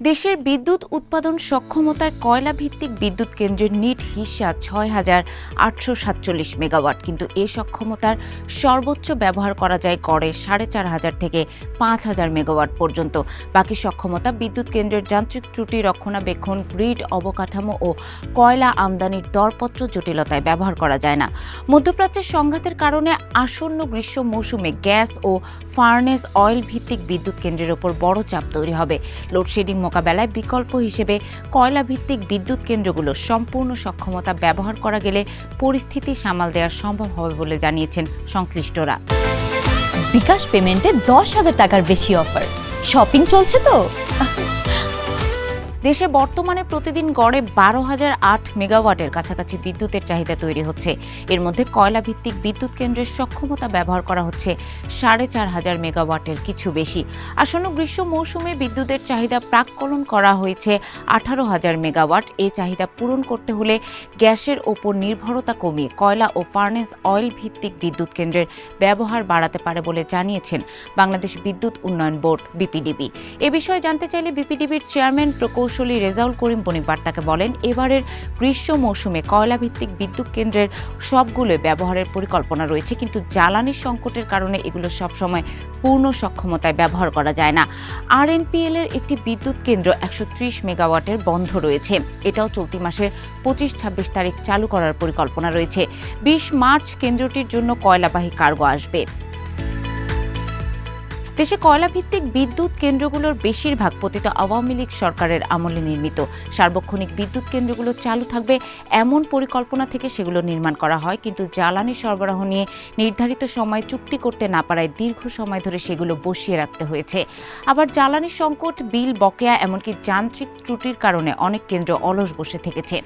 দেশের বিদ্যুৎ উৎপাদন সক্ষমতায় কয়লা ভিত্তিক বিদ্যুৎ কেন্দ্রের নিট হিস্যা ৬,৮৪৭ মেগাওয়াট, কিন্তু এ সক্ষমতার সর্বোচ্চ ব্যবহার করা যায় গড়ে ৪,৫০০ থেকে ৫,০০০ মেগাওয়াট পর্যন্ত। বাকি সক্ষমতা বিদ্যুৎ কেন্দ্রের যান্ত্রিক ত্রুটি রক্ষণাবেক্ষণ, গ্রিড অবকাঠামো ও কয়লা আমদানির দরপত্র জটিলতায় ব্যবহার করা যায় না। মধ্যপ্রাচ্যের সংঘাতের কারণে আসন্ন গ্রীষ্ম মৌসুমে গ্যাস ও ফার্নেস অয়েল ভিত্তিক বিদ্যুৎ কেন্দ্রের ওপর বড় চাপ তৈরি হবে। লোডশেডিং মোকাবেলায় বিকল্প হিসেবে কয়লা ভিত্তিক বিদ্যুৎ কেন্দ্রগুলো সম্পূর্ণ সক্ষমতা ব্যবহার করা গেলে পরিস্থিতি সামাল দেওয়া সম্ভব হবে বলে জানিয়েছেন সংশ্লিষ্টরা। বিকাশ পেমেন্টে ১০,০০০ টাকার বেশি অফার, শপিং চলছে তো। দেশে বর্তমানে প্রতিদিন গড়ে ১২,০০৮ মেগাওয়াটের কাছাকাছি বিদ্যুতের চাহিদা তৈরি হচ্ছে। এর মধ্যে কয়লা ভিত্তিক বিদ্যুৎ কেন্দ্রের সক্ষমতা ব্যবহার করা হচ্ছে ৪,৫০০ মেগাওয়াটের কিছু বেশি। আসন্ন গ্রীষ্ম মৌসুমে বিদ্যুতের চাহিদা প্রাক্কলন করা হয়েছে ১৮,০০০ মেগাওয়াট। এই চাহিদা পূরণ করতে হলে গ্যাসের ওপর নির্ভরতা কমিয়ে কয়লা ও ফার্নেস অয়েল ভিত্তিক বিদ্যুৎ কেন্দ্রের ব্যবহার বাড়াতে পারে বলে জানিয়েছেন বাংলাদেশ বিদ্যুৎ উন্নয়ন বোর্ড বিপিডিবি। এ বিষয়ে জানতে চাইলে বিপিডিবির চেয়ারম্যান প্রকৌশলী রেজাউল করিম বণিক বার্তাকে বলেন, এবারের গ্রীষ্ম মৌসুমে কয়লা ভিত্তিক বিদ্যুৎ কেন্দ্রের সবগুলো ব্যবহারের পরিকল্পনা রয়েছে, কিন্তু জ্বালানির সংকটের কারণে এগুলো সবসময় পূর্ণ সক্ষমতায় ব্যবহার করা যায় না। আরএনপিএল এর একটি বিদ্যুৎ কেন্দ্র ১৩০ মেগাওয়াটের বন্ধ রয়েছে। এটাও চলতি মাসের ২৫-২৬ তারিখ চালু করার পরিকল্পনা রয়েছে। ২০ মার্চ কেন্দ্রটির জন্য কয়লাবাহী কার্গো আসবে। দেশে কয়লাভিত্তিক বিদ্যুৎ কেন্দ্রগুলোর বেশিরভাগ পতিত আওয়ামী লীগ সরকারের আমলে নির্মিত। সার্বক্ষণিক বিদ্যুৎ কেন্দ্রগুলো চালু থাকবে এমন পরিকল্পনা থেকে সেগুলো নির্মাণ করা হয়, কিন্তু জ্বালানি সরবরাহ নিয়ে নির্ধারিত সময় চুক্তি করতে না পারায় দীর্ঘ সময় ধরে সেগুলো বসিয়ে রাখতে হয়েছে। আবার জ্বালানি সংকট, বিল বকেয়া, এমনকি যান্ত্রিক ত্রুটির কারণে অনেক কেন্দ্র অলস বসে থেকেছে।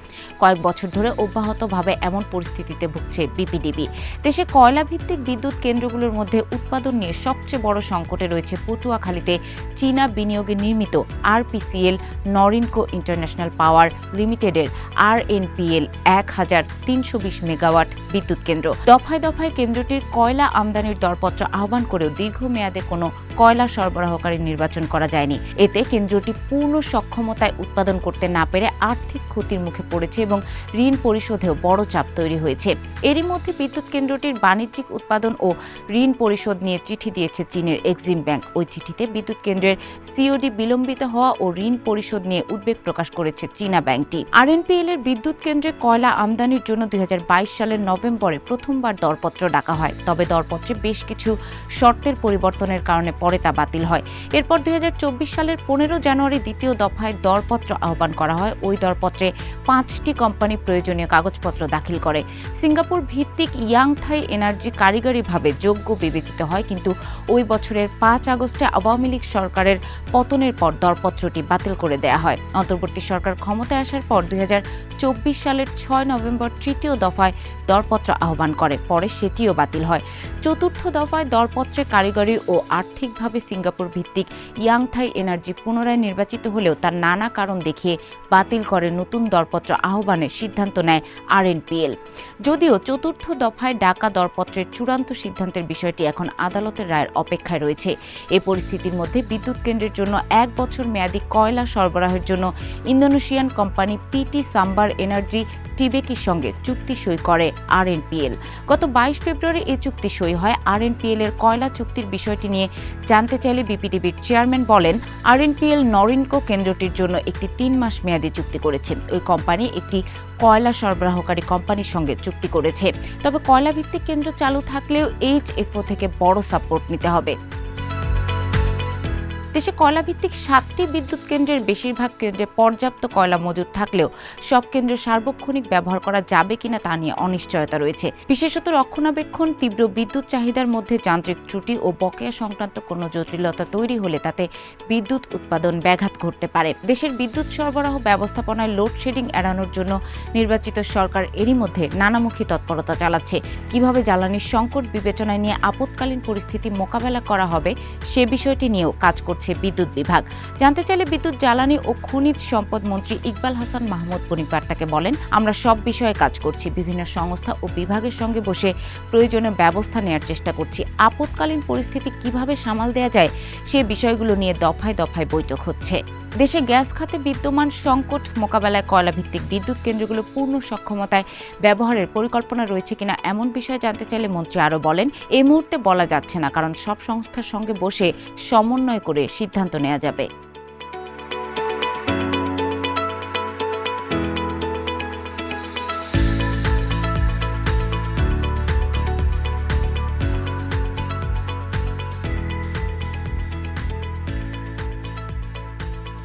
কয়েক বছর ধরে অব্যাহতভাবে এমন পরিস্থিতিতে ভুগছে বিপিডিবি। দেশে কয়লাভিত্তিক বিদ্যুৎ কেন্দ্রগুলোর মধ্যে উৎপাদন নিয়ে সবচেয়ে বড় সংকট রয়েছে পটুয়াখালীতে চীনা বিনিয়োগে নির্মিত আরপিসিএল নরিনকো ইন্টারন্যাশনাল পাওয়ার লিমিটেডের আরএনপিএল ১,৩২০ মেগাওয়াট বিদ্যুৎ কেন্দ্র। দফায় দফায় কেন্দ্রটির কয়লা আমদানির দরপত্র আহ্বান করেও দীর্ঘমেয়াদে কোনো কয়লা সরবরাহকারী নির্বাচন করা যায়নি। এতে কেন্দ্রটি পূর্ণ সক্ষমতায় উৎপাদন করতে না পেরে আর্থিক ক্ষতির মুখে পড়েছে এবং ঋণ পরিশোধেও বড় চাপ তৈরি হয়েছে। এরই মধ্যে বিদ্যুৎ কেন্দ্রটির বাণিজ্যিক উৎপাদন ও ঋণ পরিশোধ নিয়ে চিঠি দিয়েছে চীনের এক্সিম ব্যাংক। ওই চিঠিতে বিদ্যুৎ কেন্দ্রের সিওডি বিলম্বিত হওয়া ও ঋণ পরিশোধ নিয়ে উদ্বেগ প্রকাশ করেছে চীনা ব্যাংকটি। আরএনপিএল এর বিদ্যুৎ কেন্দ্রে কয়লা আমদানির জন্য ২০২২ সালের নভেম্বরে প্রথমবার দরপত্র ডাকা হয়। তবে দরপত্রে বেশ কিছু শর্তের পরিবর্তনের কারণে পরে তা বাতিল হয়। এরপর ২০২৪ সালের ১৫ জানুয়ারি দ্বিতীয় দফায় দরপত্র আহ্বান করা হয়। ওই দরপত্রে ৫টি কোম্পানি প্রয়োজনীয় কাগজপত্র দাখিল করে। সিঙ্গাপুর ভিত্তিক ইয়াংথাই এনার্জি কারিগরিভাবে যোগ্য বিবেচিত হয়, কিন্তু ওই বছরের ৫ আগস্টে আওয়ামী লীগ সরকারের পতনের পর দরপত্রটি বাতিল করে দেয়া হয়। অন্তর্বর্তী সরকার ক্ষমতায় আসার পর ২০২৪ সালের ৬ নভেম্বর তৃতীয় দফায় দরপত্র আহ্বান করে। পরে সেটিও বাতিল হয়। চতুর্থ দফায় দরপত্রে কারিগরি ও আর্থিকভাবে সিঙ্গাপুর ভিত্তিক ইয়াংথাই এনার্জি পুনরায় নির্বাচিত হলেও তার নানা কারণ দেখিয়ে বাতিল করে নতুন দরপত্র আহ্বানের সিদ্ধান্ত নেয় আরএনপিএল। যদিও চতুর্থ দফায় ডাকা দরপত্রের চূড়ান্ত সিদ্ধান্তের বিষয়টি এখন আদালতের রায়ের অপেক্ষায় রয়েছে। এই পরিস্থিতির মধ্যে বিদ্যুৎ কেন্দ্রের জন্য ১ বছর মেয়াদী কয়লা সরবরাহের জন্য ইন্দোনেশিয়ান কোম্পানি পিটি সাম্বার এনার্জি টিবেকির সঙ্গে চুক্তি সই করে আরএনপিএল। গত ২২ ফেব্রুয়ারি এই চুক্তি সই হয়। আরএনপিএল এর কয়লা চুক্তির বিষয়টি নিয়ে জানতে চাইলে বিপিডিবির চেয়ারম্যান বলেন, আরএনপিএল নরিনকো কেন্দ্রটির জন্য একটি ৩ মাস মেয়াদী চুক্তি করেছে। ওই কোম্পানি একটি কয়লা সরবরাহকারী কোম্পানির সঙ্গে চুক্তি করেছে। তবে কয়লা ভিত্তিক কেন্দ্র চালু থাকলেও এইচএফও থেকে বড় সাপোর্ট নিতে হবে। দেশে কয়লাভিত্তিক ৭টি বিদ্যুৎ কেন্দ্রের বেশিরভাগ কেন্দ্রে পর্যাপ্ত কয়লা মজুদ থাকলেও সব কেন্দ্র সার্বক্ষণিক ব্যবহার করা যাবে কিনা তা নিয়ে অনিশ্চয়তা রয়েছে। বিশেষত রক্ষণাবেক্ষণ, তীব্র বিদ্যুৎ চাহিদার মধ্যে যান্ত্রিক ত্রুটি ও বকেয়া সংক্রান্ত কোনো জটিলতা তৈরি হলে তাতে বিদ্যুৎ উৎপাদন ব্যাঘাত ঘটতে পারে। দেশের বিদ্যুৎ সরবরাহ ব্যবস্থাপনায় লোডশেডিং এড়ানোর জন্য নির্বাচিত সরকার এরই মধ্যে নানামুখী তৎপরতা চালাচ্ছে। কিভাবে জ্বালানির সংকট বিবেচনায় নিয়ে আপৎকালীন পরিস্থিতি মোকাবেলা করা হবে সে বিষয়টি নিয়েও কাজ করছে বিদ্যুৎ বিভাগ। জানতে চাইলে বিদ্যুৎ, জ্বালানি ও খনিজ সম্পদ মন্ত্রী ইকবাল হাসান মাহমুদ বণিক বার্তাকে বলেন, আমরা সব বিষয়ে কাজ করছি। বিভিন্ন সংস্থা ও বিভাগের সঙ্গে বসে প্রয়োজনীয় ব্যবস্থা নেওয়ার চেষ্টা করছি। আপৎকালীন পরিস্থিতি কিভাবে সামাল দেওয়া যায় সে বিষয়গুলো নিয়ে দফায় দফায় বৈঠক হচ্ছে। দেশে গ্যাস খাতে বিদ্যমান সংকট মোকাবেলায় কয়লাভিত্তিক বিদ্যুৎ কেন্দ্রগুলো পূর্ণ সক্ষমতায় ব্যবহারের পরিকল্পনা রয়েছে কিনা এমন বিষয়ে জানতে চাইলে মন্ত্রী আরও বলেন, এই মুহূর্তে বলা যাচ্ছে না, কারণ সব সংস্থার সঙ্গে বসে সমন্বয় করে সিদ্ধান্ত নেওয়া যাবে।